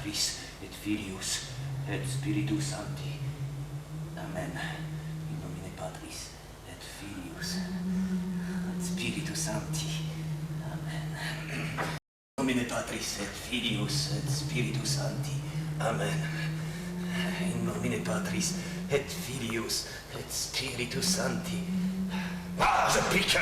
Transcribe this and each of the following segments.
Patris et Filius et Spiritus Sancti. Amen. In nomine Patris et Filius et Spiritus Sancti. Amen. In nomine Patris et Filius et Spiritus Sancti. Amen. In nomine Patris et Filius et Spiritus Sancti. Ah, je pique.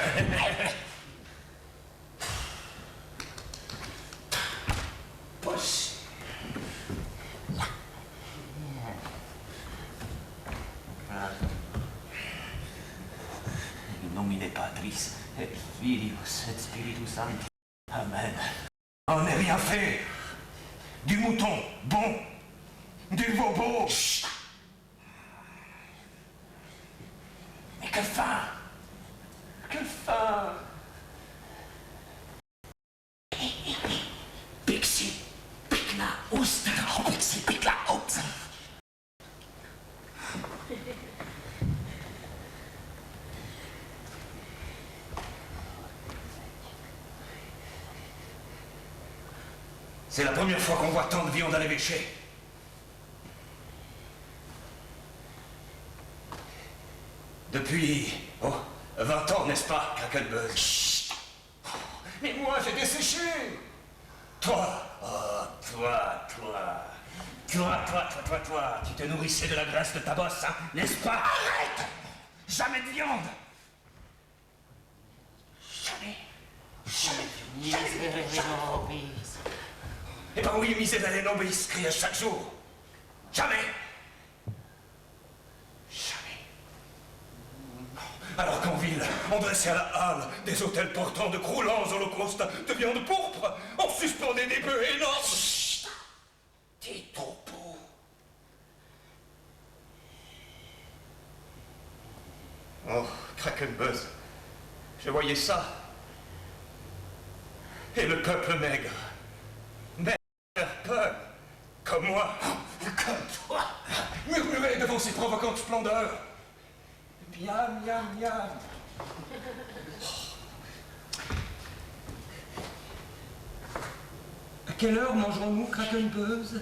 In nomine Patris et Filius et Spiritus Sancti. Amen. On n'est rien fait. Du mouton, bon. Du veau beau. Chut. Mais quelle fin! Quelle fin! Pixie, pique la housse. Oh, Pixie, pique la housse. C'est la première fois qu'on voit tant de viande à l'évêché. Depuis, 20 ans, n'est-ce pas, Craquelbuzz? Chut! Mais moi, j'ai desséché. Toi, toi, tu te nourrissais de la graisse de ta bosse, hein, n'est-ce pas? Arrête! Jamais de viande. Jamais. Et ben oui, miserere nobis, crie chaque jour. Jamais. Alors qu'en ville, on dressait à la halle des hôtels portant de croulants holocaustes de viande pourpre, on suspendait des bœufs énormes. Chut! Des troupeaux. Oh, Craquelbuzz, je voyais ça. Et le peuple maigre, peuple, comme moi, comme toi, murmurait devant ces provocantes splendeurs. Miam, miam, miam. À quelle heure mangerons-nous, Craquelbuzz?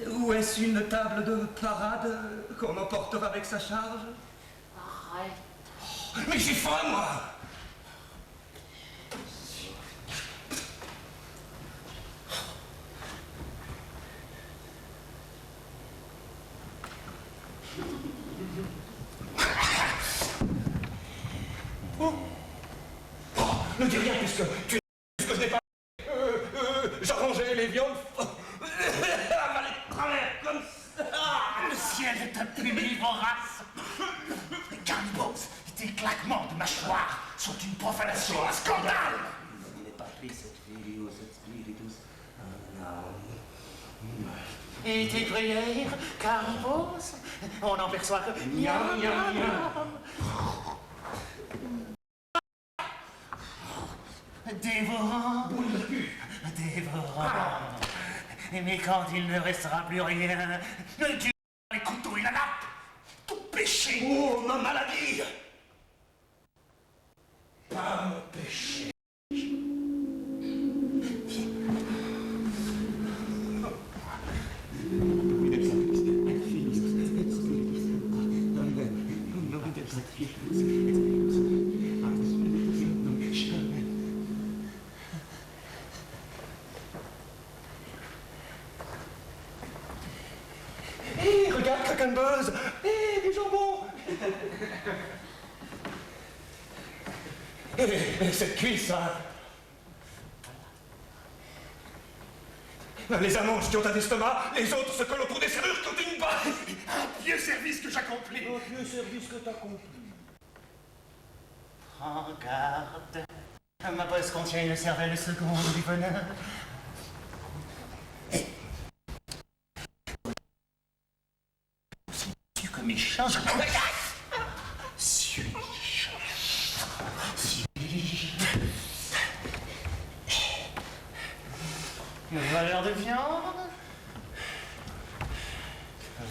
Ou est-ce une table de parade qu'on emportera avec sa charge? Arrête. Oh, mais j'ai faim, moi! Ne dis rien puisque je n'ai pas... J'arrangeais les viandes... avaler de travers comme ça. Le ciel est imprimé, vorace. Carnibos, tes claquements de mâchoire sont une profanation, un scandale. Il n'est pas pris cette Filius et Spiritus. Et tes prières, Carnibos, on n'en perçoit que... Miam, miam, miam. Dévorant, dévorant. Mais quand il ne restera plus rien, tu les couteaux et la nappe, tout péché. Oh, ma maladie! Pas mon péché. Hé, regarde, Craquelbuzz! Hé, des jambons! Et cette cuisse, hein? Les amanges qui ont un estomac, les autres se collent autour des serrures qui ont une base. Un pieux service que j'accomplis. Un pieux service que t'accomplis. Prends garde. Ma bosse contient une cervelle seconde du bonheur. Tu comme méchant, je... Suis-je? Voleur de viande?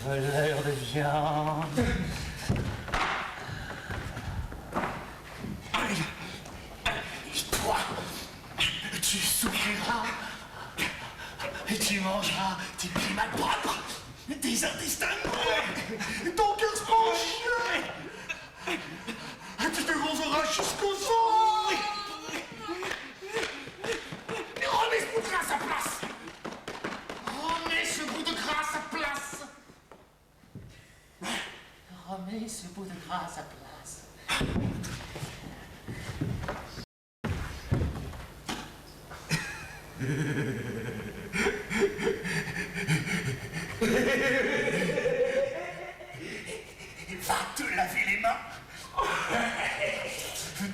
Voleur de viande. Et toi, tu souffriras. Et tu mangeras tes pieds malpropres, tes intestins mous, ton cœur spongieux. Tu te rongeras jusqu'au sang. Et remets ce bout de gras à sa place. Remets ce bout de gras à sa place. Remets ce bout de gras à sa place. Va te laver les mains.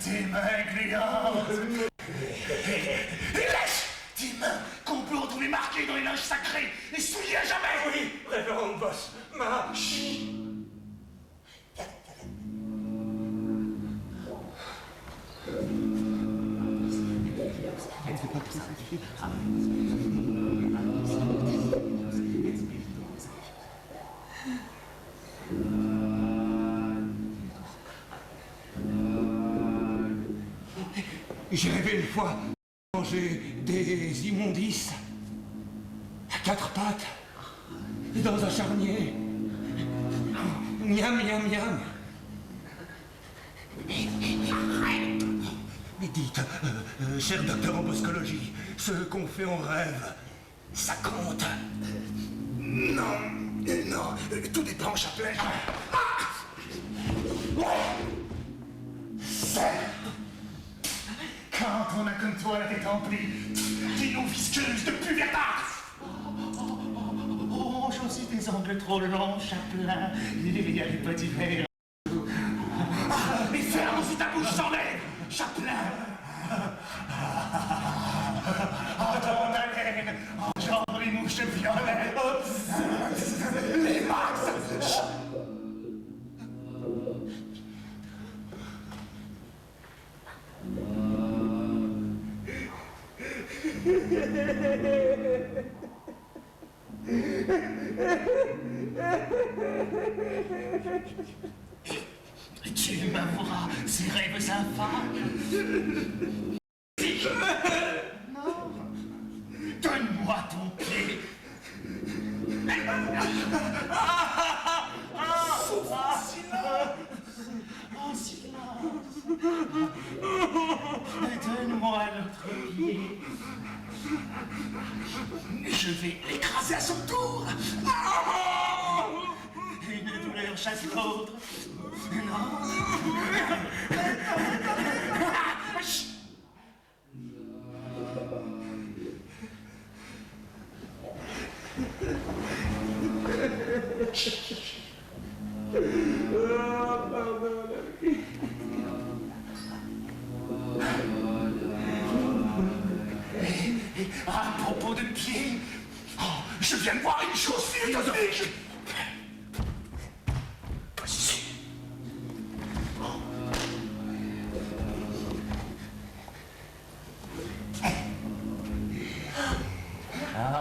Tes mains gluantes. Et lèche tes mains qu'on trouver marquées dans les linges sacrés et souillées à jamais. Oui, révérende boss. Chut. J'ai rêvé une fois manger des immondices à quatre pattes dans un charnier. Miam, miam, miam. Mais dites, cher docteur en boscologie, ce qu'on fait en rêve, ça compte? Non, non, tout dépend, Chapelet. Quand on a comme toi la tête emplie, des eaux visqueuses de pubertas. Oh, j'ai aussi des ongles trop longs, Chapelet. Il y a des petits verres. Mais ferme aussi ta bouche sans lèvres, Chapelet. Oh, ton haleine engendre les mouches violettes. Les max. Et tu m'avoueras ces rêves infâmes. Non. Donne-moi ton pied. Oh, silence. Donne-moi l'autre pied. Je vais l'écraser à son tour. Une douleur chasse l'autre. Non. À propos de pied, je viens de voir une chose philosophique.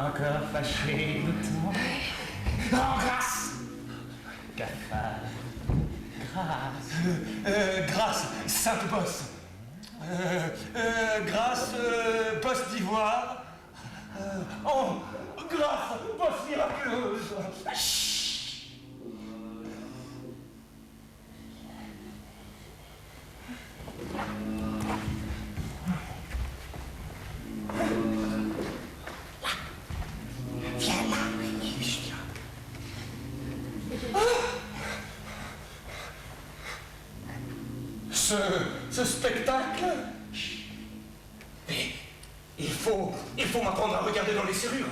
Encore fâché de toi. Oh, grâce. Cafard. Grâce. Grâce, sainte bosse. Grâce, bosse d'ivoire. Oh, grâce, bosse miraculeuse. Ce spectacle, mais il faut m'apprendre à regarder dans les serrures.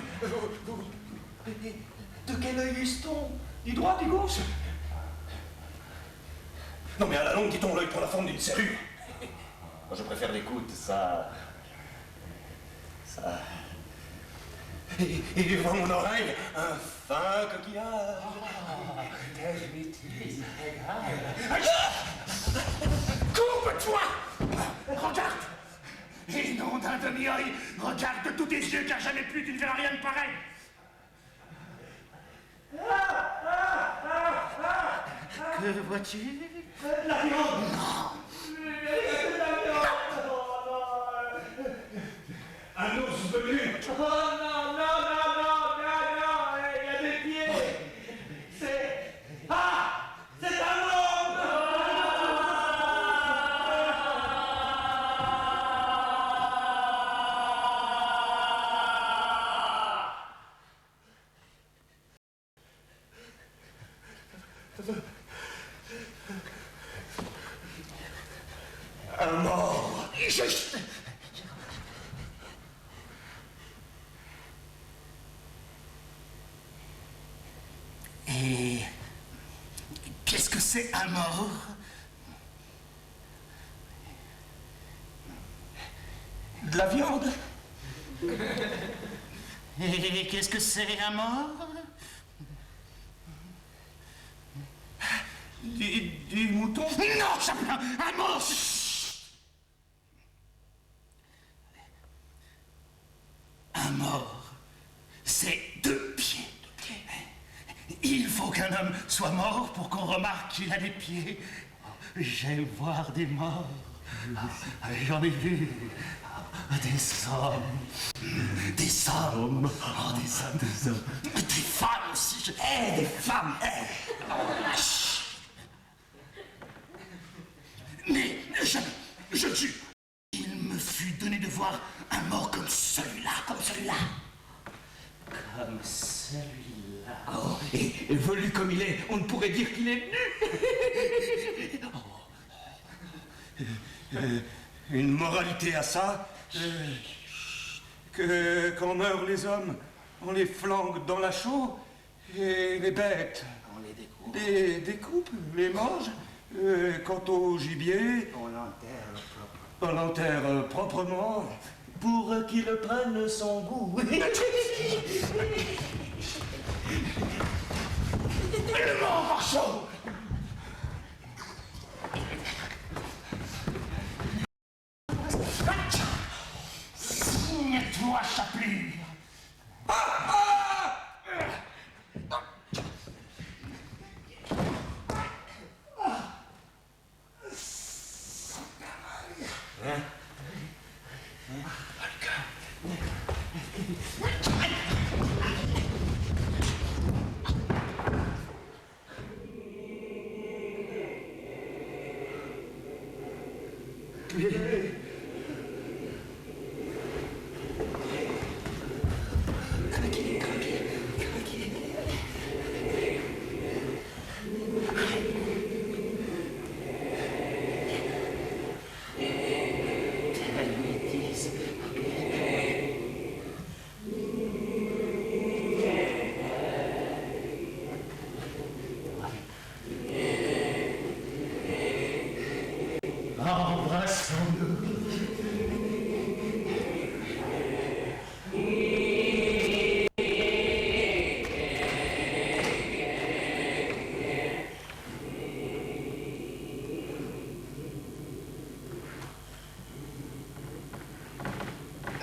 De quel œil est-on? Du droit, du gauche? Non mais à la longue, dit-on, l'œil prend la forme d'une serrure. Moi je préfère l'écoute, ça... Et devant mon oreille, un fin coquillage. Quelle bêtise. Courbe-toi. Regarde. Et non d'un demi-œil, regarde de tous tes yeux, car jamais plus tu ne verras rien de pareil. Que vois-tu? La viande. Un ours velu. Oh non, non, non, non. Un mort. Juste. Et qu'est-ce que c'est un mort? De la viande. Et qu'est-ce que c'est un mort? Des moutons. Non, Chaplin, un mort! Un mort, c'est 2 pieds. Il faut qu'un homme soit mort pour qu'on remarque qu'il a des pieds. J'aime voir des morts. J'en ai vu. Des hommes. Des hommes. Oh, des hommes. Des femmes aussi. Des femmes. Mais je jure, il me fut donné de voir un mort comme celui-là, comme celui-là. Comme celui-là. Oh, et velu comme il est, on ne pourrait dire qu'il est nu. Une moralité à ça, que quand meurent les hommes, on les flanque dans la chaux, et les bêtes, On les découvre. les découpe, les mange. Quant au gibier, on l'enterre proprement pour qu'il prenne son goût. Le mort marchand. Signe-toi, Chaplin. Embrassons-nous.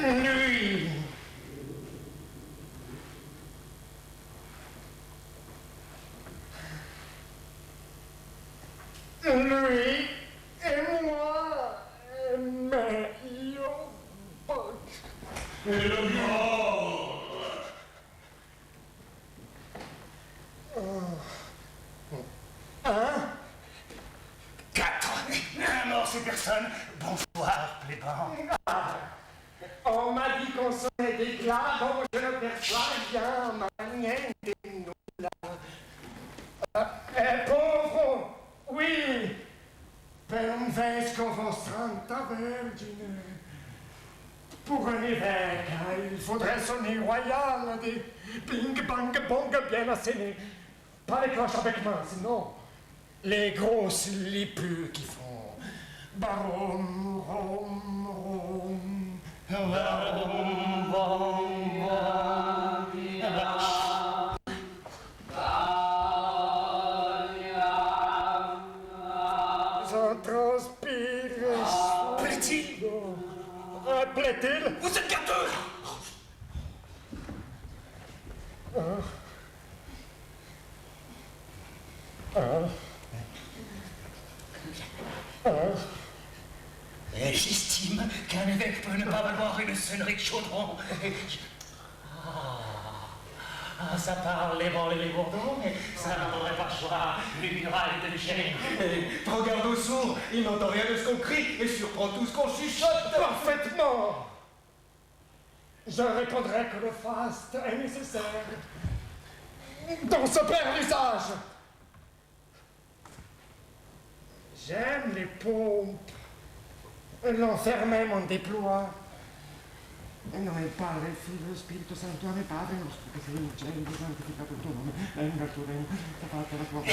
Nuit. Lui et moi, mais et le mort. Un, 4. Un mort, c'est personne. Bonsoir, plébans. On m'a dit qu'on sonnait d'éclat, bon, je le perçois bien, ma niente nulla. Pauvre, oui, penvesco vostra vergine. Pour un évêque, hein, il faudrait sonner royal, des ping, bang, bong bien assénés. Pas les cloches avec main, sinon les grosses lipus qui font barom, rom, rom. J'en transpire. Plaît-il? Plaît-il? Vous êtes gâteux! J'estime qu'un évêque peut ne pas valoir une sonnerie de chaudron. Ça parle les vents et les bourdons, mais ça n'entendrait pas choix les murailles de l'échelle. Prends garde aux sourds, il n'entend rien de ce qu'on crie et surprend tout ce qu'on chuchote. Parfaitement. Je répondrai que le faste est nécessaire. Dans ce père l'usage. J'aime les pompes. L'enfer même on déploie. Non è il Padre, il Figlio e lo Spirito Santo, nel Padre nostro che sei in cielo, santificato il tuo nome, venga il tuo regno, sia fatta la tua volontà.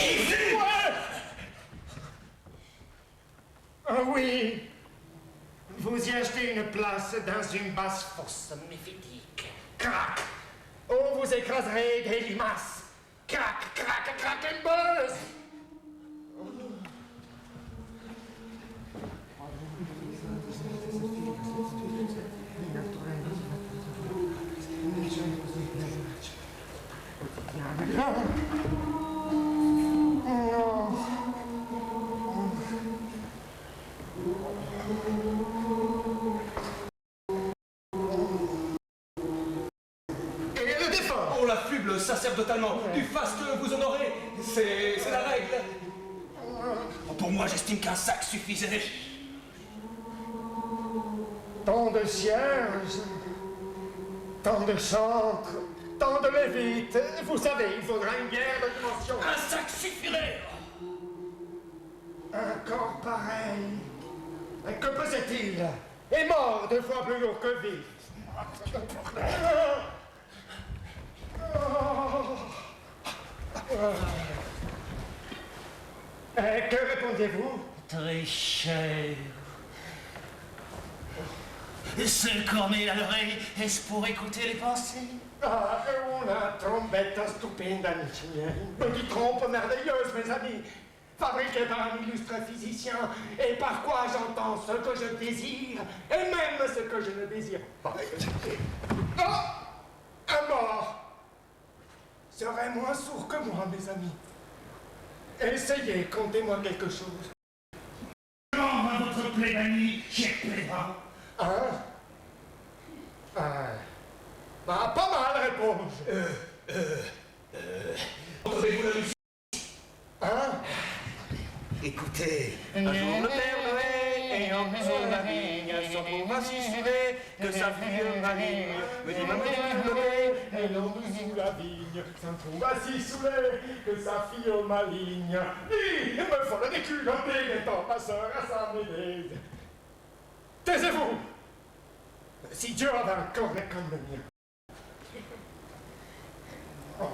Ah oui, vous y achetez une place dans une basse fosse méphitique. Crac! Oh, vous écraserez des limaces. Crac, crac, crac, et buzz! On l'affuble sacerdotalement. Du faste vous honorez. C'est la règle. Pour moi, j'estime qu'un sac suffisait. Tant de cierges, tant de chantres, tant de lévites. Vous savez, il faudra une guerre de dimension. Un sac suffirait. Un corps pareil. Que pesait-il? Est mort 2 fois plus lourd que vif. Que répondiez-vous? Très cher. Se corner à l'oreille, est-ce pour écouter les pensées? Ah, una trombetta stupenda, amici miei. Petite trompe merveilleuse, mes amis. Fabriquée par un illustre physicien, et par quoi j'entends ce que je désire, et même ce que je ne désire pas. Oh! Un mort serait moins sourd que moi, mes amis. Essayez, contez-moi quelque chose. Comment va votre plébanie, cher plébant? Hein? Bah, pas mal, réponse. Entendez-vous la musique? Hein? Écoutez, un jour le Père Noël, ayant pris sur la vigne, se trouve assis sous les, que sa fille Marie me dit maman, tu le mets, Et l'homme sous la vigne, s'en trouve assis sous les, que sa fille maligne. Il me faut le déculotté, étant ma sœur à sa mêlée. Taisez-vous! Si Dieu avait un corps comme le mien. Oh.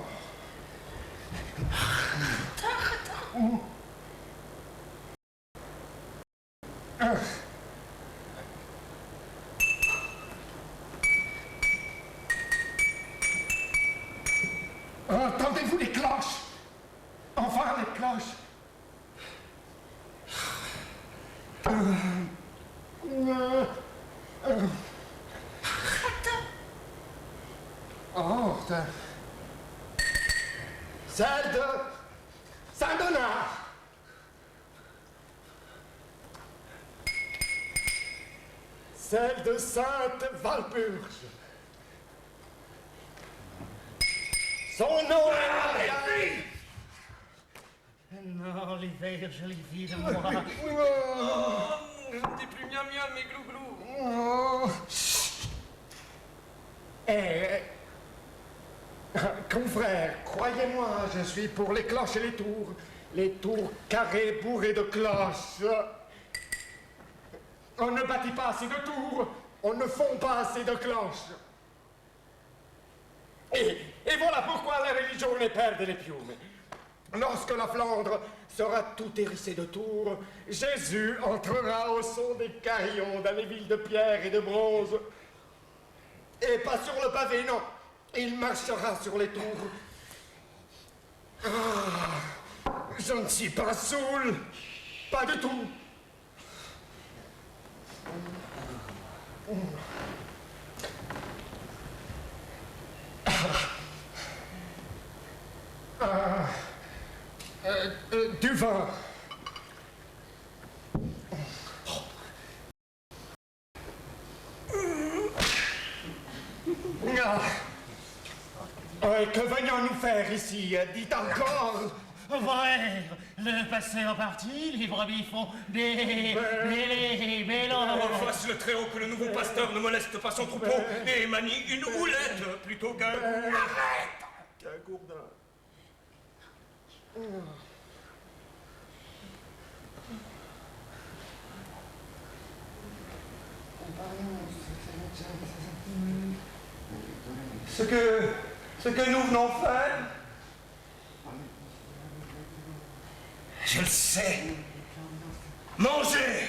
Entendez-vous les cloches? Enfin les cloches. Oh, celle de Saint-Donat. Celle de Sainte-Walpurge. Son nom est... Non, les vers, je les vis de moi. je ne dis plus miam miam, mais glou glou. Oh. Confrère, croyez-moi, je suis pour les cloches et les tours. Les tours carrées bourrées de cloches. On ne bâtit pas assez de tours, on ne fond pas assez de cloches. Et voilà pourquoi la religion ne perd les piumes. Lorsque la Flandre sera tout hérissée de tours, Jésus entrera au son des carillons dans les villes de pierre et de bronze. Et pas sur le pavé, non. Il marchera sur les tours. Ah, je ne suis pas saoul. Pas du tout. Du vin. Que venions-nous faire ici? Dites encore. Vrai, le passé en partie, les brebis font des bélons. Fasse le Très-Haut que le nouveau pasteur ne moleste pas son troupeau et manie une houlette plutôt qu'un... Arrête! Qu'un gourdin. Ce que nous venons faire, Je le sais. Manger.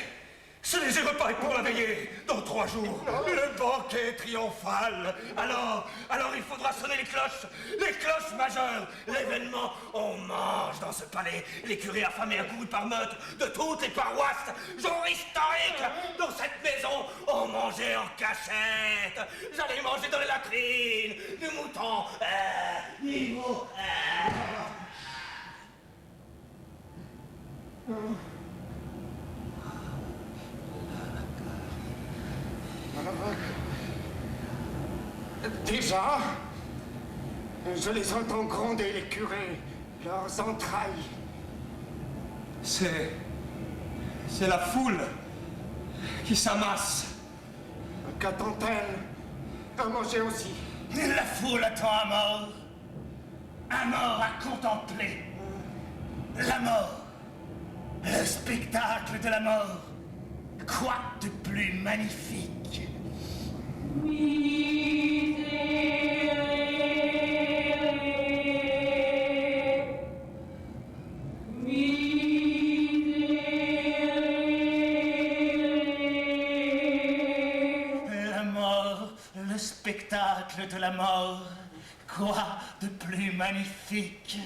Ce n'est les repas pour la veillée. Dans 3 jours, le banquet triomphal. Alors il faudra sonner les cloches majeures. L'événement, on mange dans ce palais. Les curés affamés accourus par meute de toutes les paroisses. Jour historique. Dans cette maison, on mangeait en cachette. J'allais manger dans les latrines. Du mouton. Du mouton. Déjà, je les entends gronder, les curés, leurs entrailles. c'est la foule qui s'amasse. Qu'attend-elle à manger aussi? La foule attend un mort. Un mort à contempler. La mort. Le spectacle de la mort. Quoi de plus magnifique? La mort, le spectacle de la mort. Quoi de plus magnifique?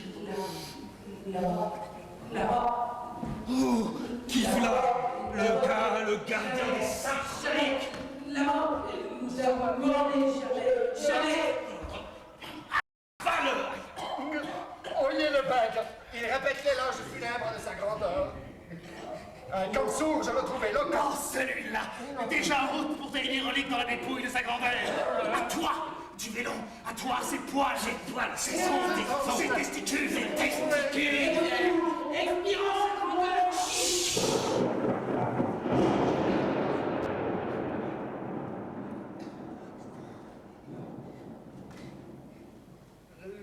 Oh, qui est là? Le gardien des saints. Là, nous avons demandé, j'allais. Oyez le bègue, il répète l'éloge funèbre de sa grandeur. Comme sourd, je le trouve éloquent. Oh, celui-là, déjà en route pour tailler les reliques dans la dépouille de sa grandeur. À toi, du vélon, à toi, ses poils, ses os, ses testicules, ses testicules. Expirons sa grandeur.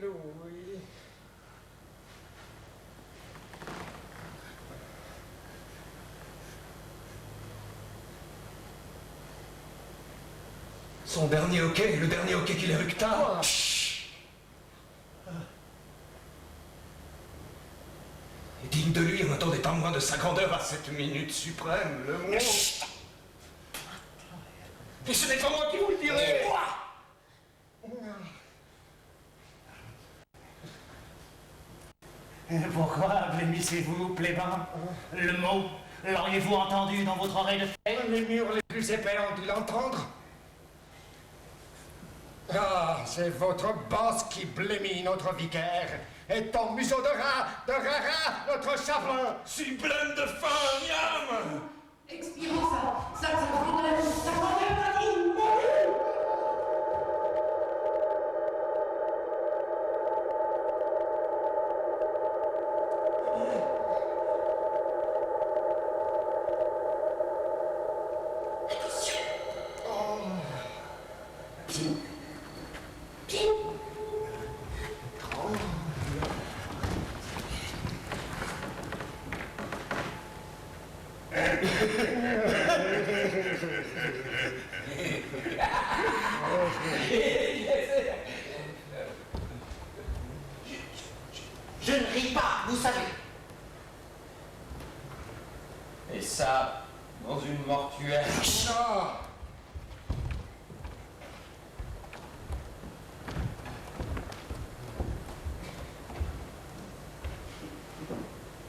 Louis. Son dernier hoquet, le dernier hoquet qu'il éructa. Et digne de lui, on n'attendait pas moins de sa grandeur à cette minute suprême, le monde. Et ce n'est pas moi qui vous le dirai. Pourquoi blêmissez-vous, plébin? Le mot, l'auriez-vous entendu dans votre oreille de fer? Les murs les plus épais ont dû l'entendre. Ah, c'est votre bosse qui blêmit notre vicaire. Et ton museau de rat, notre chaperon. Si blême de faim, miam. Expirons sa grandeur, a dit. Je ne ris pas, vous savez. Et ça, dans une mortuaire. Ah,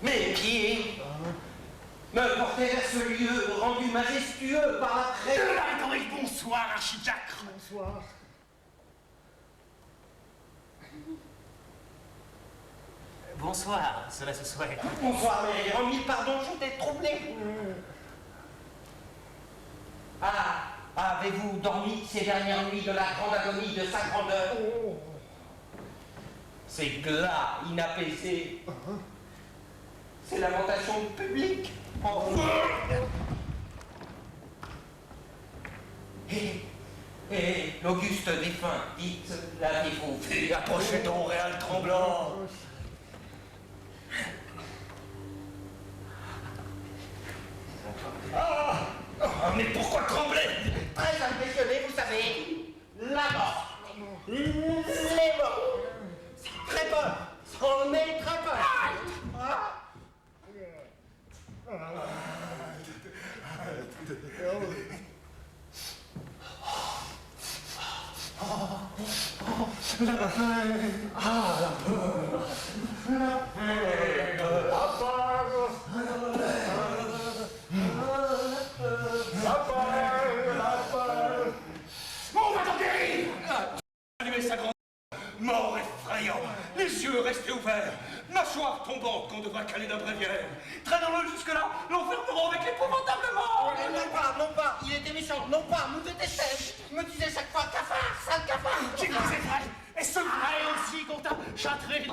Mes pieds me portaient vers ce lieu rendu majestueux par la très... Bonsoir, archidiacre. bonsoir. Bonsoir, cela se souhaite. Bonsoir, mais en mille pardons, j'étais troublé. Ah, avez-vous dormi ces dernières nuits de la grande agonie de sa grandeur? Ces glas inapaisés. Ces lamentations publiques. Et l'auguste défunt, dites, l'avez-vous vu? Approchez ton réal tremblant. Ah, mais pourquoi trembler? la mort, les morts. Très peur, on est très peur. On va t'en guérir. Allumer sa grande mort effrayant, les yeux restés ouverts, mâchoire tombante qu'on devra caler d'un bréviaire. Traînons-le jusque-là, l'enfermerons avec l'épouvantable mort. Non pas, il était méchant, non pas, nous détestait, me disait chaque fois cafard, sale cafard. Qui vous est vrai, et ce vrai aussi qu'on t'a châtré.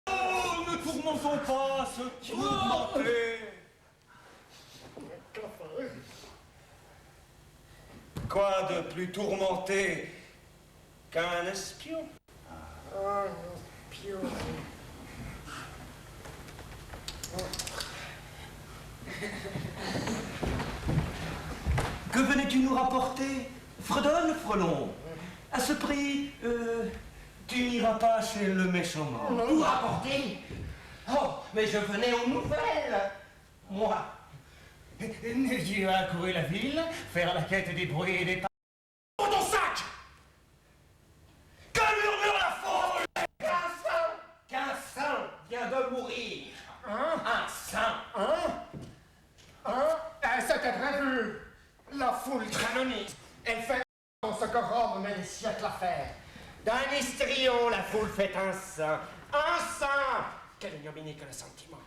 Oh, ne tourmentons pas ce tourmenté. Quoi de plus tourmenté qu'un espion? Que venais-tu nous rapporter? Fredonne, Frelon. À ce prix, tu n'iras pas chez le méchant mort. Nous rapporter? Oh, mais je venais aux nouvelles, moi. Dieu a couru la ville, faire la quête des bruits et des pas. Dans ton sac! Que murmure la foule? Qu'un saint vient de mourir. Un saint. C'était prévu. La foule canonise. Elle fait ce que Rome met des siècles à faire. D'un histrion, la foule fait un saint. Un saint. Quelle ignominie que le sentiment.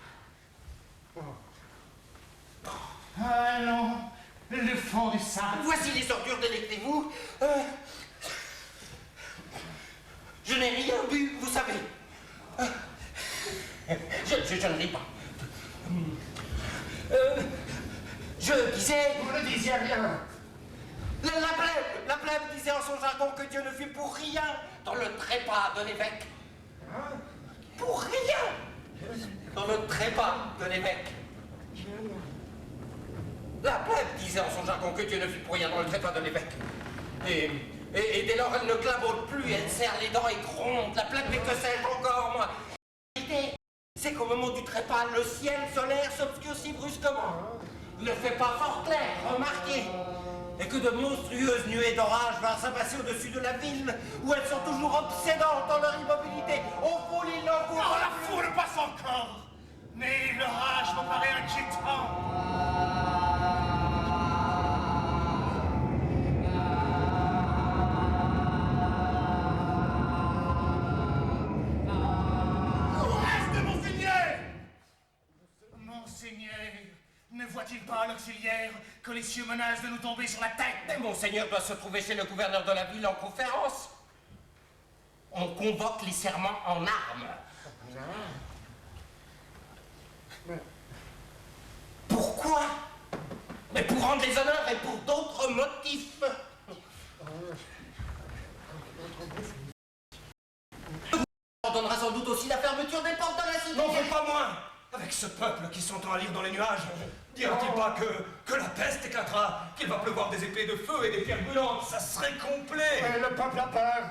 Allons, le fond du sac. Voici les ordures, délectez-vous. Je n'ai rien bu, vous savez. Je ne lis pas. Je disais... Vous ne disiez rien. La plèbe disait en son jargon que Dieu ne fut pour rien dans le trépas de l'évêque. Pour rien dans le trépas de l'évêque. La plèbe disait en son jargon que Dieu ne fut pour rien dans le trépas de l'évêque. Et dès lors, elle ne clabaude plus, elle serre les dents et gronde. La plèbe, mais que sais-je encore, moi? L'idée, c'est qu'au moment du trépas, le ciel solaire s'obscurcit brusquement. Ne fait pas fort clair, remarquez. Et que de monstrueuses nuées d'orage vinrent s'amasser au-dessus de la ville, où elles sont toujours obsédantes dans leur immobilité. Au fond, il n'en court Oh, la foule passe encore. Mais l'orage me paraît inquiétant. Monseigneur, ne voit-il pas l'auxiliaire que les cieux menacent de nous tomber sur la tête? Mais Monseigneur doit se trouver chez le gouverneur de la ville en conférence. On convoque les serments en armes. Pourquoi? Mais pour rendre les honneurs et pour d'autres motifs. On donnera sans doute aussi la fermeture des portes de la cité. N'en fais pas moins! Avec ce peuple qui s'entend à lire dans les nuages, dira-t-il pas que la peste éclatera, qu'il va pleuvoir des épées de feu et des pierres brûlantes? Ça serait complet! Et le peuple a peur,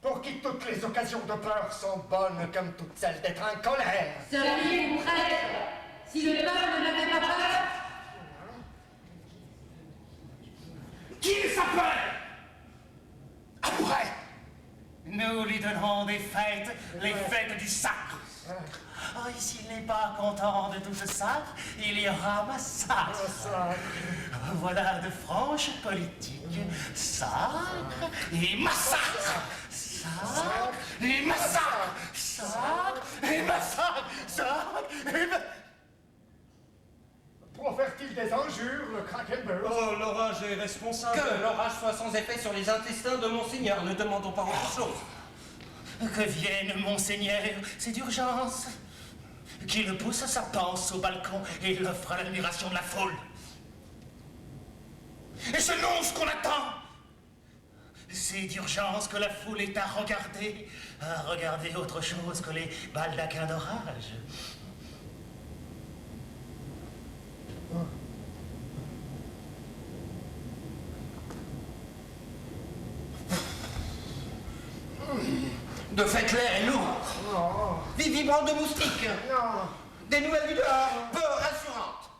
pour qui toutes les occasions de peur sont bonnes comme toutes celles d'être en colère. Saviez-vous, prêtre, si le peuple n'avait pas peur, Qu'il s'appelle? Après, nous lui donnerons des fêtes, les fêtes du sacre. Oh, et s'il n'est pas content de tout ce sacre, il y aura massacre. Voilà de franches politiques. Sacre et massacre. Sacre et massacre. Sacre et massacre. Sacre et massacre. Profère-t-il des injures, le Krakenberg? Oh, l'orage est responsable. Que l'orage soit sans effet sur les intestins de Monseigneur, ne demandons pas autre chose. Que vienne, Monseigneur, c'est d'urgence. Qu'il pousse sa panse au balcon et l'offre à l'admiration de la foule. Et c'est nous ce qu'on attend. C'est d'urgence que la foule est à regarder autre chose que les baldaquins d'orage. De fait, l'air est lourd. Non, Vivement de moustiques. non. Des nouvelles du dehors, peu rassurantes.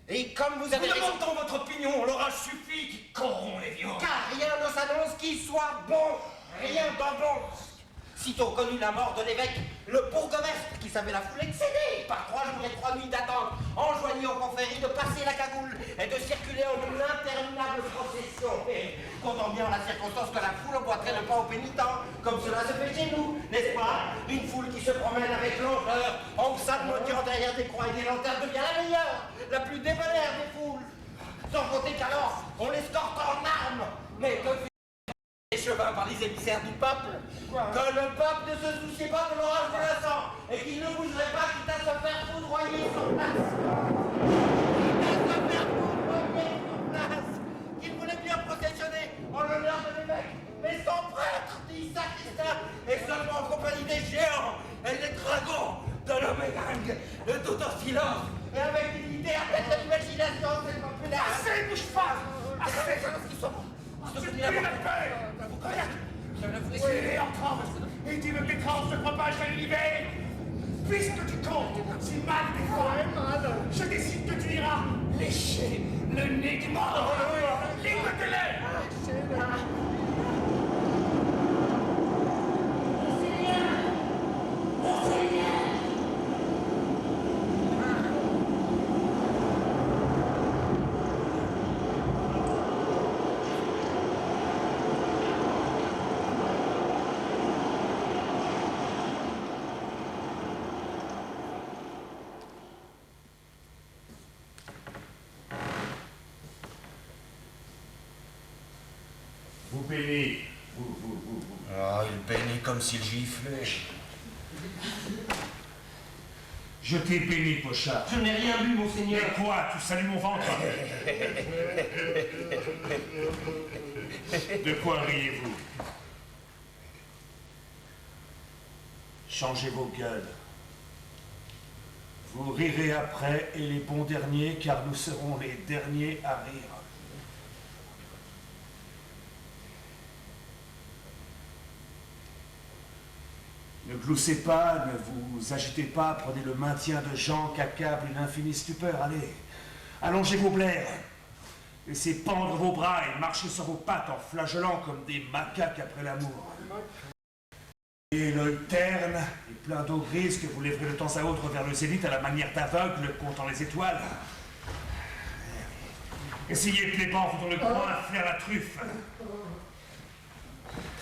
Et comme vous avez raison, Demandons votre opinion, l'orage suffit qui corrompt les viands. car rien ne s'annonce qui soit bon, rien de bon. Sitôt connu la mort de l'évêque, le bourgmestre, qui savait la foule excédée par 3 jours et 3 nuits d'attente, enjoignit aux confréries de passer la cagoule et de circuler en une interminable procession. Et comptant bien la circonstance que la foule emboîterait le pas aux pénitents, comme cela se fait chez nous, n'est-ce pas? Une foule qui se promène avec lenteur, en psalmodiant derrière des croix et des lanternes, devient la meilleure, la plus débonnaire des foules. Sans compter qu'alors, on l'escorte en armes. Mais que échevin par les émissaires du peuple, que le peuple ne se souciait pas de l'orage menaçant et qu'il ne bougerait pas quitte à se faire foudroyer sur place. Quitte à se faire foudroyer sur place. Qu'il voulait bien processionner en l'honneur de l'évêque, mais sans prêtre ni sacristain et seulement en compagnie des géants et des dragons de l'Omégang, le tout en silence et avec dignité à tête de l'imagination de cette populaire. Assez, bouge pas! Assez! Je ne vous Il est en transe et tu veux que les transes se propagent à l'univers. Puisque tu comptes si mal défend, je décide que tu iras lécher le nez du mort. Écoute-le! Vous bénissez. Ah, il bénit comme s'il giflait. Je t'ai béni, Pochard. Je n'ai rien bu, monseigneur. Mais quoi? Tu salues mon ventre? De quoi riez-vous? Changez vos gueules. Vous rirez après et les bons derniers, car nous serons les derniers à rire. Ne gloussez pas, ne vous agitez pas, prenez le maintien de gens qu'accable une infinie stupeur. Allez, allongez vos blaires, laissez pendre vos bras et marchez sur vos pattes en flageolant comme des macaques après l'amour. Et l'œil terne et plein d'eau grise que vous lèverez de temps à autre vers le zénith à la manière d'aveugle comptant les étoiles. Essayez plébans dans le coin, flaire la truffe.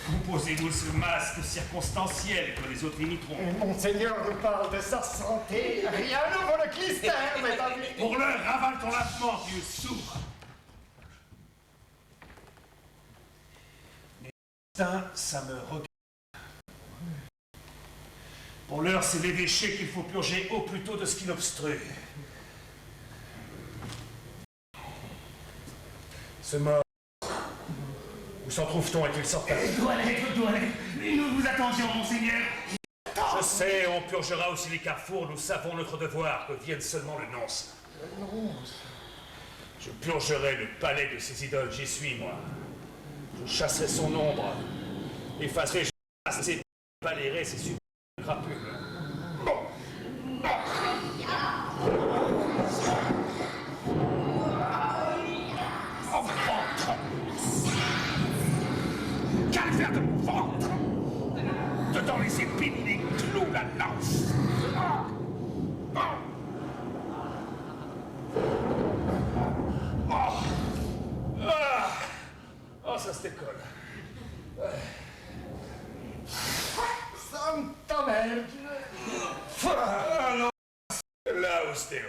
Composez-vous ce masque circonstanciel que les autres imiteront. Monseigneur nous parle de sa santé. Rien ne vaut le clistère, mesdames. Pour l'heure, ravale ton lavement, vieux sourd. Mais ça me regarde. Pour l'heure, c'est l'évêché qu'il faut purger au plus tôt de ce qui l'obstrue. Ce mort, où s'en trouve-t-on? Est-il sorti? Toilette. Nous vous attendions, monseigneur. Je sais, on purgera aussi les carrefours, nous savons notre devoir, que vienne seulement le nonce. Je purgerai le palais de ces idoles, j'y suis, moi. Je chasserai son ombre, effacerai ses balayerai ses super crapules. Mon ventre! Calvaire de mon ventre! Dedans les épines, les clous, la lance! Oh, ça se décolle. Santa Vergine. Alors, là, Ostéo.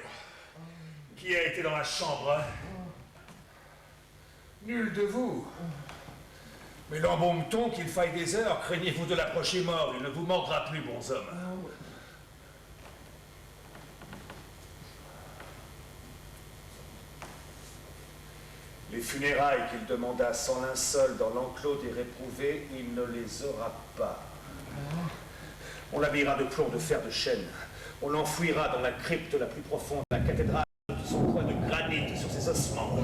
Qui a été dans la chambre, hein? Nul de vous. Mais l'embaume-t-on qu'il faille des heures? Craignez-vous de l'approcher mort? Il ne vous mordra plus, bons hommes. Les funérailles qu'il demanda sans linceul dans l'enclos des réprouvés, il ne les aura pas. On l'habillera de plomb, de fer, de chêne. On l'enfouira dans la crypte la plus profonde de la cathédrale, de son coin de granit sur ses ossements.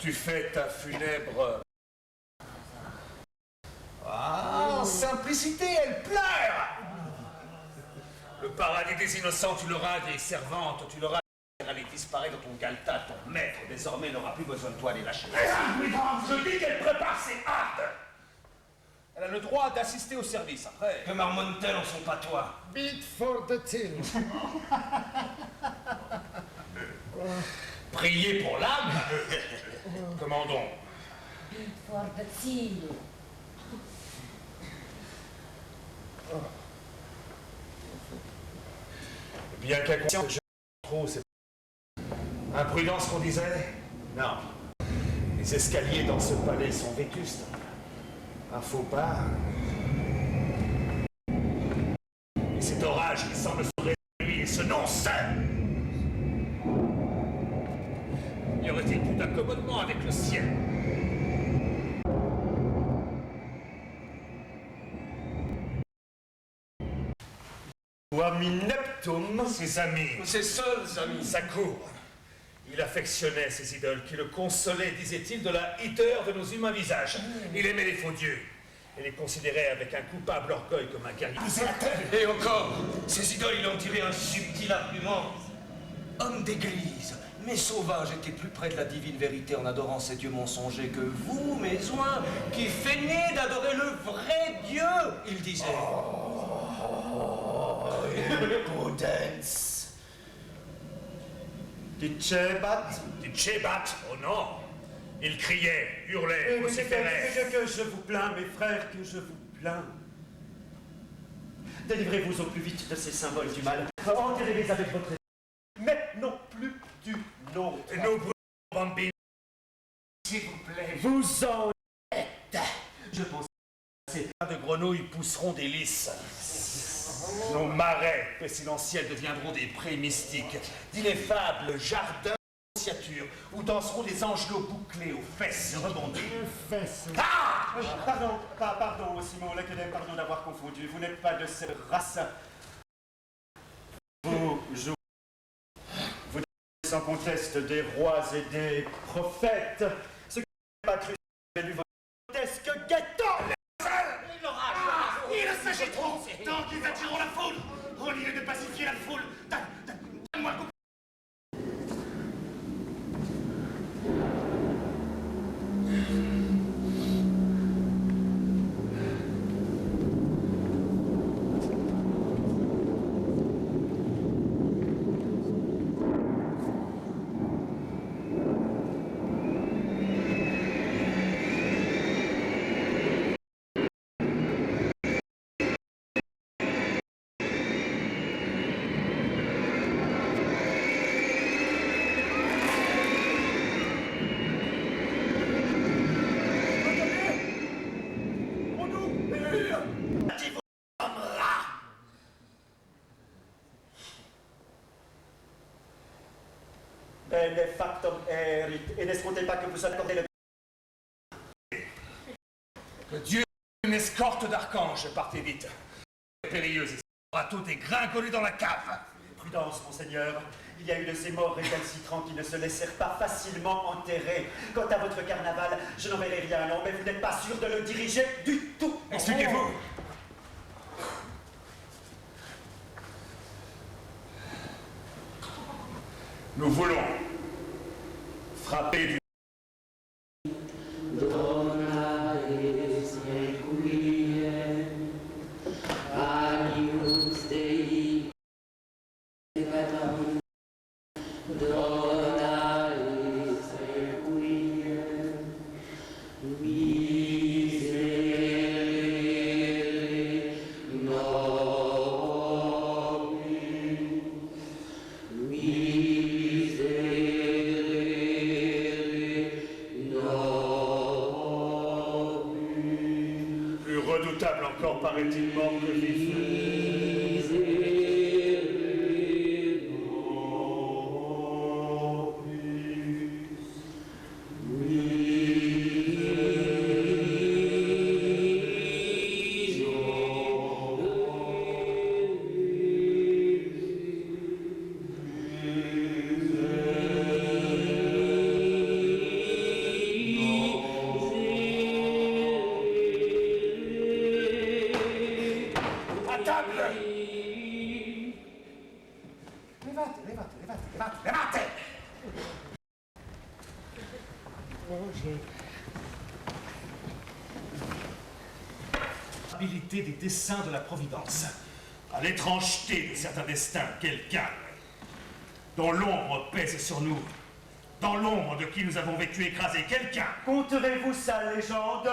As-tu fait ta funèbre... Ah, en simplicité, elle pleure. Le paradis des innocents, tu l'auras, vieille servante, tu l'auras. Elle allait disparaître dans ton galetas, ton maître, désormais, n'aura plus besoin de toi, les lâcher. Je dis qu'elle prépare ses hâtes. Elle a le droit d'assister au service, après. Que marmonne-t-elle en son patois? Beat for the till. Prier pour l'âme. Comment donc? Beat for the till. Bien qu'à conscience, je trop, c'est imprudence qu'on disait? Non. Les escaliers dans ce palais sont vétustes. Un faux pas. Et cet orage qui semble sauver la nuit et ce non-saint. Y aurait-il plus d'accommodement avec le ciel? Ami Neptune, ses amis. Ses seuls amis. Sa cour. Il affectionnait ces idoles qui le consolaient, disait-il, de la hideur de nos humains visages. Il aimait les faux dieux et les considérait avec un coupable orgueil comme un guerrier. Et encore, ces idoles, il en tirait un subtil argument. Homme d'église, mes sauvages étaient plus près de la divine vérité en adorant ces dieux mensongers que vous, mes oins, qui feignez d'adorer le vrai Dieu, il disait. Impudence. Dicébat, oh non. Il criait, hurlait, vociférait. Que je vous plains, mes frères, que je vous plains. Délivrez-vous au plus vite de ces symboles du mal. Enterrez-les avec votre... Mais non plus du nôtre. Nous brûlons, bambines. S'il vous plaît, vous en êtes. Je pense que ces de grenouilles pousseront des lys. Nos marais pestilentiels deviendront des prés mystiques, d'ineffables jardins d'annonciature, où danseront des angelots bouclés aux fesses rebondies. Ah pardon, Simon Lecquedem, pardon d'avoir confondu. Vous n'êtes pas de cette race. Vous jouez sans conteste des rois et des prophètes. Ce que je n'ai pas cru, j'ai lu votre grotesque gâteau. Il le sait trop. Tant qu'ils attireront la foule, au lieu de pacifier la foule, donne-moi le Bene factum erit, et n'escomptez pas que vous accordez le... Que Dieu une escorte d'archanges, partez vite. Périlleuse, et aura tout dégringolé dans la cave. Prudence, monseigneur. Il y a eu de ces morts récalcitrants qui ne se laissèrent pas facilement enterrer. Quant à votre carnaval, je n'en verrai rien, non, mais vous n'êtes pas sûr de le diriger du tout. Expliquez-vous. Nous voulons frapper du... Plus redoutable encore paraît-il mort que vif. l'inébranlabilité des desseins de la Providence, à l'étrangeté de certains destins, quelqu'un dont l'ombre pèse sur nous, dans l'ombre de qui nous avons vécu écrasés, quelqu'un. Conterez-vous sa légende?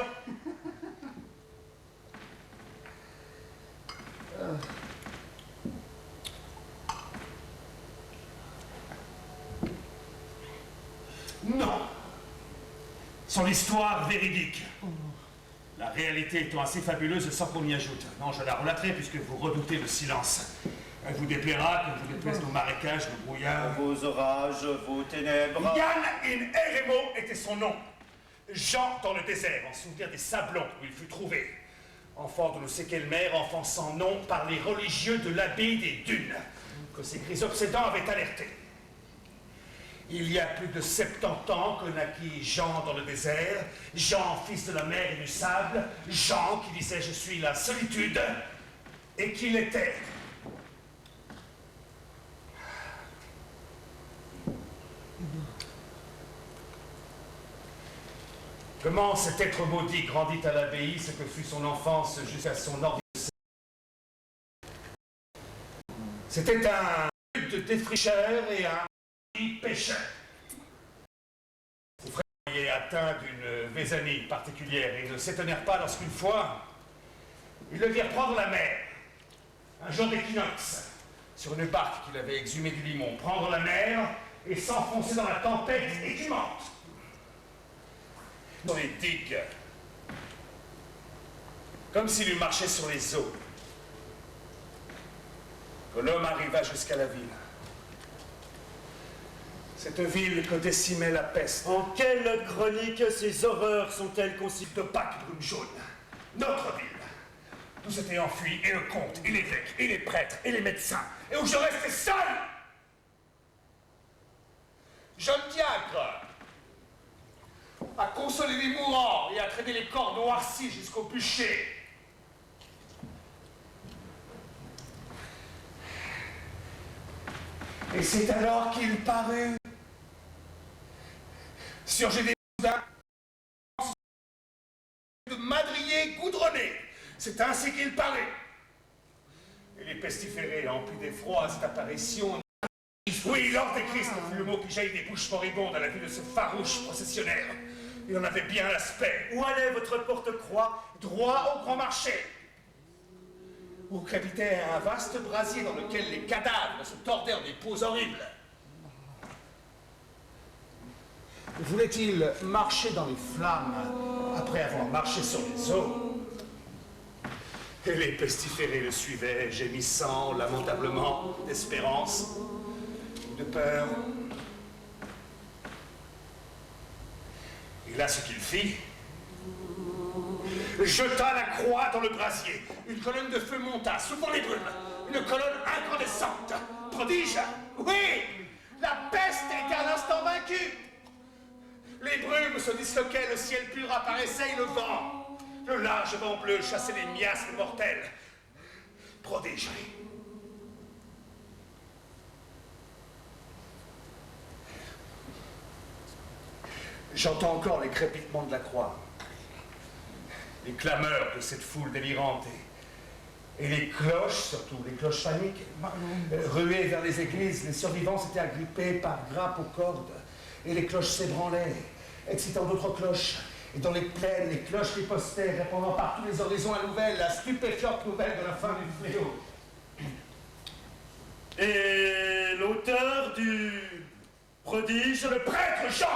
Non. Son histoire véridique. La réalité étant assez fabuleuse sans qu'on y ajoute. Non, je la relaterai puisque vous redoutez le silence. Elle vous déplaira comme vous déplaisent nos marécages, nos brouillards. Vos orages, vos ténèbres. Yann in Eremo était son nom. Jean dans le désert, en souvenir des Sablons où il fut trouvé. Enfant de ne sait quelle mère, enfant sans nom par les religieux de l'abbaye des Dunes, que ces cris obsédants avaient alerté. Il y a plus de 70 ans que naquit Jean dans le désert, Jean, fils de la mer et du sable, Jean qui disait « Je suis la solitude » et qu'il était. Comment cet être maudit grandit à l'abbaye, ce que fut son enfance jusqu'à son ordre. C'était un de défricheur et un pêcheur. Ses frères étaient atteints d'une vézanie particulière et ne s'étonnèrent pas lorsqu'une fois, ils le virent prendre la mer, un jour d'équinoxe, sur une barque qu'il avait exhumée du limon, prendre la mer et s'enfoncer dans la tempête écumante. Dans les digues, comme s'il eût marché sur les eaux, que l'homme arriva jusqu'à la ville. Cette ville que décimait la peste. En quelle chronique ces horreurs sont-elles constituées? De Pâques, brume jaune, notre ville. Tout s'était enfui, et le comte, et l'évêque, et les prêtres, et les médecins, et où je restais seul. Jeune diacre à consoler les mourants et à traîner les corps noircis jusqu'au bûcher. Et c'est alors qu'il parut, surgé des boudins, de madriers goudronnés. C'est ainsi qu'il parut. Et les pestiférés, emplis d'effroi à cette apparition. Oui, l'ordre des Christ fut le mot qui jaillit des bouches moribondes à la vue de ce farouche processionnaire. Il en avait bien l'aspect. Où allait votre porte-croix? Droit au grand marché, où crépitait un vaste brasier dans lequel les cadavres se tordaient en des poses horribles. Voulait-il marcher dans les flammes après avoir marché sur les eaux? Et les pestiférés le suivaient, gémissant lamentablement, d'espérance, de peur. Et là, ce qu'il fit, jeta la croix dans le brasier. Une colonne de feu monta, soulevant les brumes. Une colonne incandescente. Prodige! Oui! La peste était à l'instant vaincue. Les brumes se disloquaient, le ciel pur apparaissait et le vent. Le large vent bleu chassait les miasmes mortels. Prodige! J'entends encore les crépitements de la croix, les clameurs de cette foule délirante et les cloches, surtout les cloches paniques, ruées vers les églises. Les survivants s'étaient agrippés par grappes aux cordes et les cloches s'ébranlaient, excitant d'autres cloches. Et dans les plaines, les cloches ripostaient, répandant par tous les horizons la stupéfiante nouvelle de la fin du fléau. Et l'auteur du prodige? Le prêtre Jean!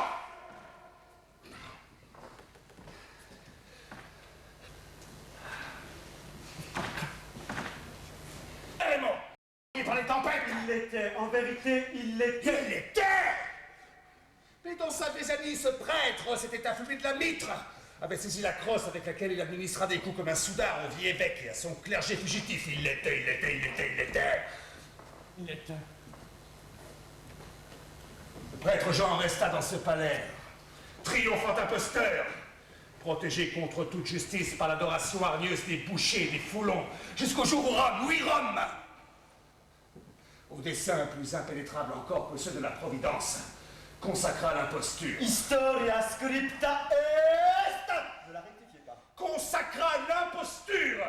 Par les tempêtes. Il l'était, en vérité, il l'était. Il l'était. Mais dans sa vézanie, ce prêtre s'était affumé de la mitre, avait saisi la crosse avec laquelle il administra des coups comme un soudard au vieil évêque et à son clergé fugitif. Il l'était, il l'était, il l'était, il l'était. Il l'était. Le prêtre Jean resta dans ce palais, triomphant imposteur, protégé contre toute justice par l'adoration hargneuse des bouchers, des foulons, jusqu'au jour où Rome, oui Rome, au dessein plus impénétrable encore que ceux de la Providence, consacra l'imposture. Historia scripta est... Ne la rectifiez pas. Consacra l'imposture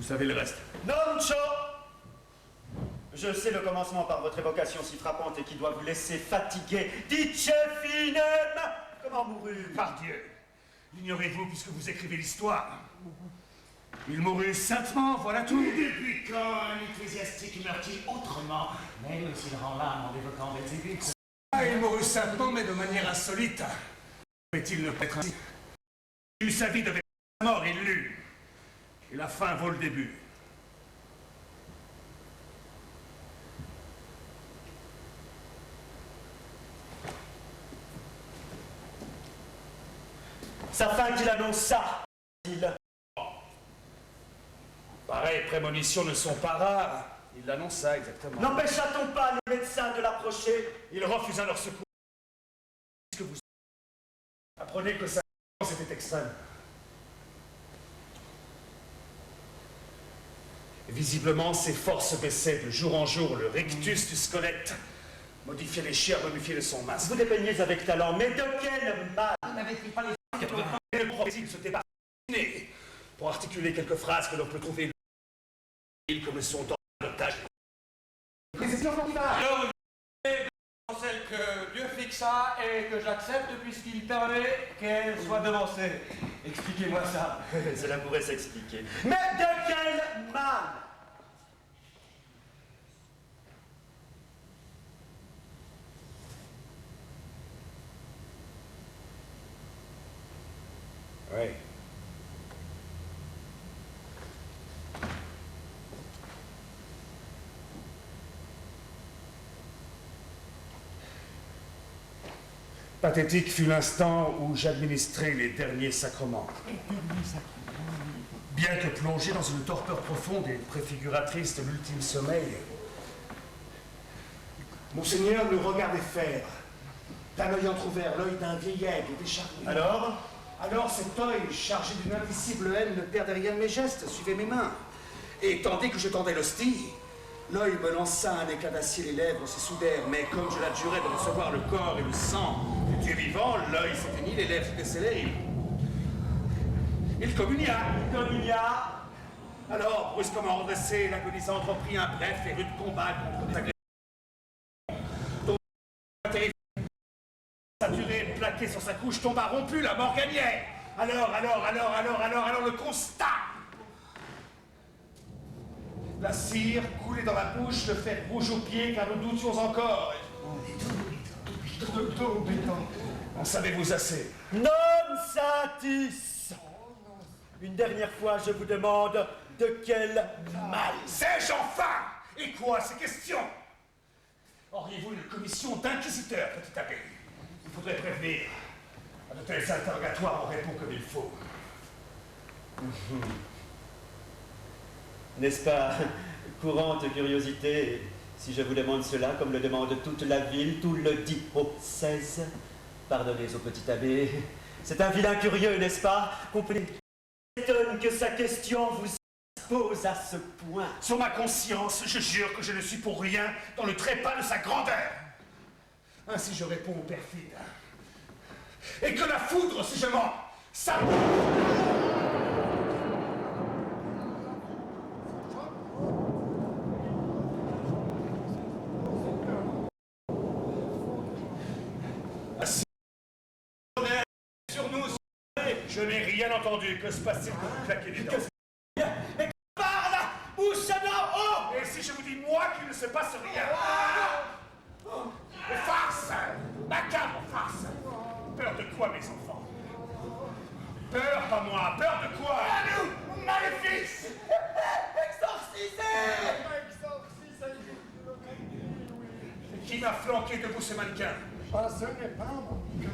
savez le reste. Noncho! Je sais le commencement par votre évocation si frappante et qui doit vous laisser fatigué. Dice finem! Comment mourut? Pardieu, l'ignorez-vous puisque vous écrivez l'histoire? Il mourut saintement, voilà tout. Depuis quand un ecclésiastique meurt-il autrement, même s'il rend l'âme en évoquant Belzébuth? Ah, il mourut saintement, mais de manière insolite. Pouvait-il ne pas être ainsi? Il eut sa vie de sa mort, il l'eut. Et la fin vaut le début. Sa fin qu'il annonça, dit-il. Pareilles prémonitions ne sont pas rares. Il l'annonça exactement. N'empêcha-t-on pas les médecins de l'approcher? Il refusa leur secours. Puisque vous apprenez que sa souffrance était extrême. Visiblement, ses forces baissaient de jour en jour. Le rictus du squelette modifiait les chairs momifiées de son masque. Vous dépeignez avec talent, mais de quel mal? N'avait-il pas les... Et le prophétie se débarrasser pour articuler quelques phrases que l'on peut trouver comme son temps d'otage. Alors, celle que Dieu fixa et que j'accepte puisqu'il permet qu'elle soit devancée. Expliquez-moi ça. Cela pourrait s'expliquer. Mais de quel mal? Oui. Pathétique fut l'instant où j'administrais les derniers sacrements. Bien que plongé dans une torpeur profonde et préfiguratrice de l'ultime sommeil, Monseigneur nous regardait faire, d'un œil entrouvert, l'œil d'un vieil aigle décharné. Alors cet œil, chargé d'une indicible haine, ne perdait rien de mes gestes, suivait mes mains. Et tandis que je tendais l'hostie, l'œil me lança un éclat d'acier, les lèvres se soudèrent, mais comme je l'adjurais de recevoir le corps et le sang du Dieu vivant, l'œil s'éteignit, les lèvres se descellèrent, il communia. Alors, brusquement redressé, l'agonisant entreprit un bref et rude combat contre l'agression. Ton terrible saturé, plaqué sur sa couche, tomba rompu, la mort gagnait. Alors, le constat. La cire coulait dans la bouche, le fer rouge aux pieds, car nous doutions encore. En savez-vous assez? Non satis! Une dernière fois, je vous demande de quel mal? Sais-je enfin? Et quoi, ces questions? Auriez-vous une commission d'inquisiteurs, petit abbé? Il faudrait prévenir. À de tels interrogatoires, on répond comme il faut. N'est-ce pas courante curiosité, si je vous demande cela, comme le demande toute la ville, tout le diocèse? Pardonnez au petit abbé, c'est un vilain curieux, n'est-ce pas? Comprenez, m'étonne que sa question vous pose à ce point. Sur ma conscience, je jure que je ne suis pour rien dans le trépas de sa grandeur. Ainsi je réponds au perfide. Et que la foudre, si je mens, ça... Sur nous, je n'ai rien entendu. Que se passe-t-il que vous claquez des dents? Mais parle, bouche en haut! Et si je vous dis, moi, qu'il ne se passe rien? Farce! Macabre farce! Peur de quoi, mes enfants? Peur, pas moi. Peur de quoi? Nous, maléfice! Exorcisez! Qui m'a flanqué debout ce mannequin? Ah, ce n'est pas mon cœur.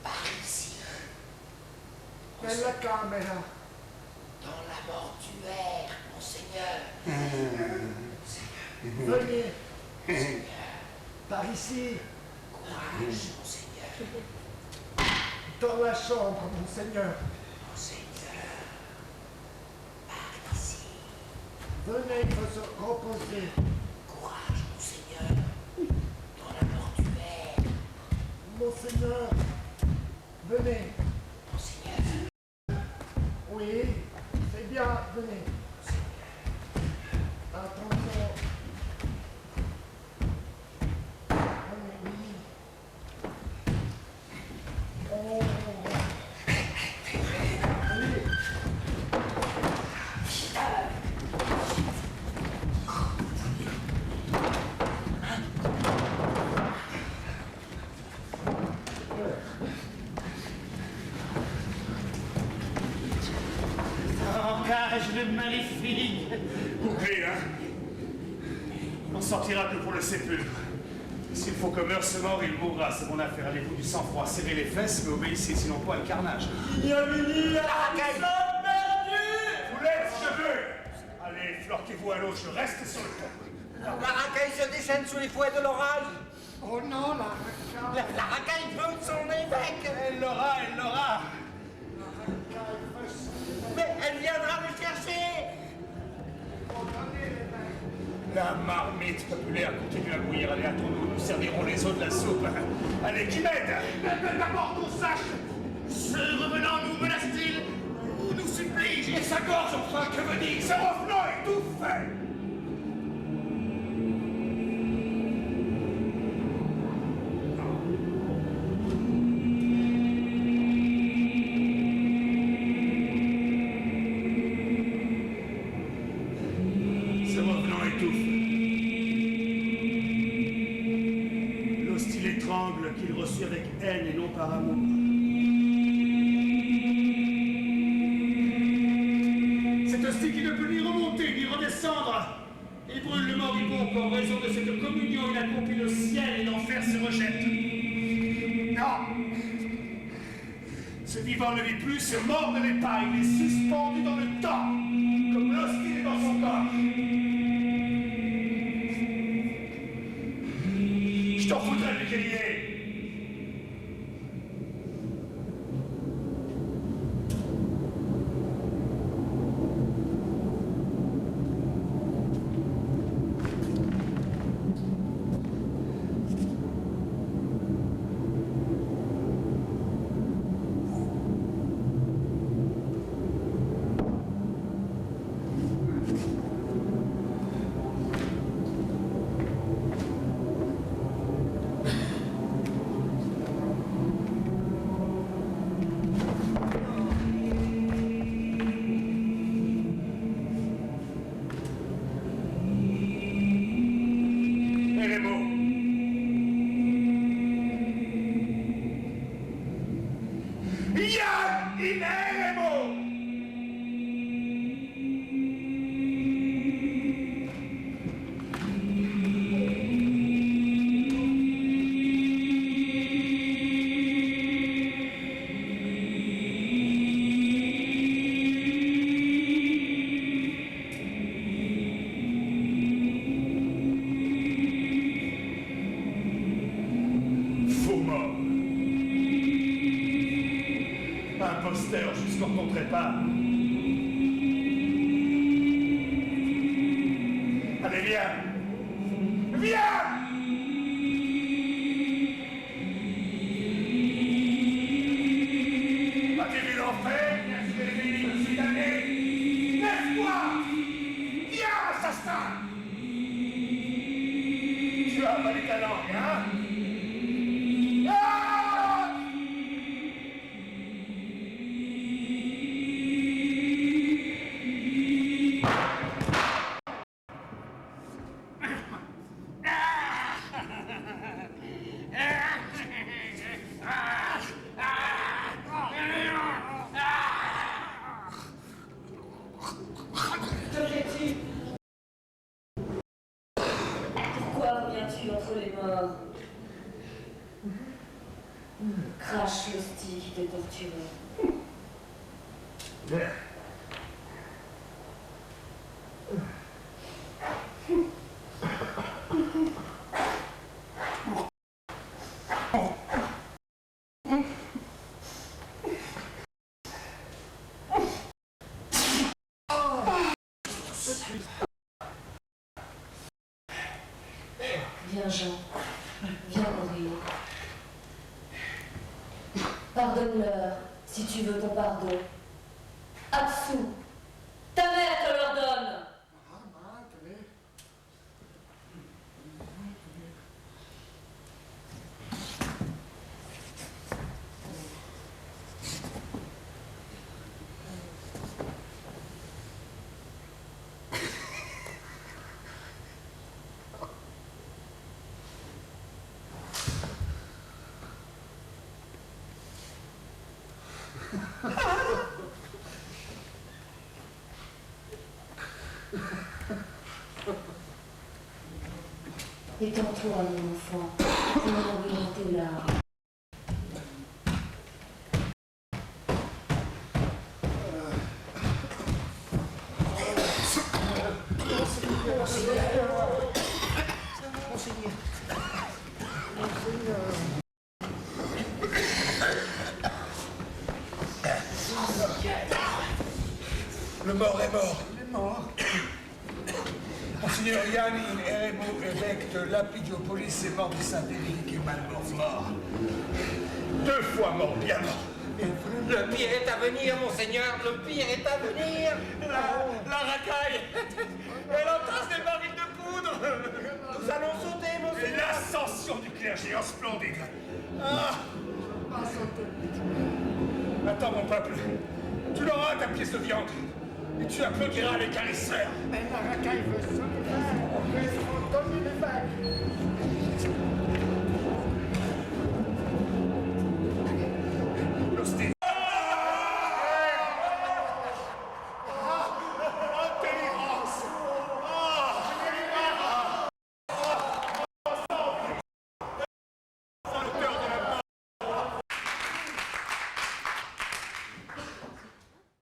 Par ici. Nella camera. Dans la mortuaire, monseigneur. Venez. Par ici. Courage, monseigneur. Dans la chambre, monseigneur. Monseigneur. Par ici. Venez vous reposer. Courage, monseigneur. Dans la mortuaire. Monseigneur. Venez. Monseigneur. Oui, c'est bien, venez. Attention. Venez, oui. Oh. Allez. Engage le maléfique. Coupé, hein? On sortira que pour le sépulcre. S'il faut que meure ce mort, il mourra. C'est mon affaire. Allez-vous du sang-froid, serrez les fesses, mais obéissez, sinon quoi, le carnage. Bienvenue à la Vous l'êtes, si je veux. Allez, florquez-vous à l'eau, je reste sur le pont. La racaille se déchaîne sous les fouets de l'orage. Oh non, la racaille. La racaille veut son évêque. Elle l'aura, elle l'aura. Mais elle viendra me chercher. La marmite populaire continue à bouillir. Allez, attendons, nous servirons les eaux de la soupe. Allez, qui m'aide? D'abord qu'on sache. Ce revenant nous menace-t-il ou nous supplie? Et sa gorge, enfin, que veut dire? Ce revenant est tout fait. Ce revenant étouffe. L'hostile étrangle qu'il reçut avec haine et non par amour. Cet hostie qui ne peut ni remonter ni redescendre. Il brûle le moribond qu'en raison de cette communion il accomplit le ciel et l'enfer se rejette. Non! Ce vivant ne vit plus, ce mort ne l'est pas, il est suspendu dans le temps, comme l'hostie est dans son corps. Je t'en foutrais de l'équilier. Et les mots. Yann, il est les mots. Faux mort. Imposteur jusqu'en ton trépas. Allez, viens. Viens. As-tu vu l'enfer? Est-ce que je suis damné? Lève-toi. Viens, assassin. Tu as pas les talents, hein? Ah! Pourquoi reviens-tu entre les morts? Lâche l'hostie qui t'est torturé. Viens, Jean. Viens mourir. Pardonne-leur, si tu veux ton pardon. Absous. Ta mère te l'ordonne. Étends-toi, mon enfant, pour mourir tes larmes. Le mort est mort. Il est mort. Monseigneur Yannin Eremo, évêque de Lapidiopolis, est mort du Saint-Élique et mal mort. 2 fois mort, bien mort. Le pire est à venir, monseigneur, le pire est à venir. La racaille. Elle entasse des barils de poudre. Nous allons sauter, monseigneur. L'ascension du clergé en splendide. Ah. Attends, mon peuple. Tu l'auras ta pièce de viande. Et tu applaudiras les caresseurs. Mais la racaille veut sauver. On veut se donner les vagues.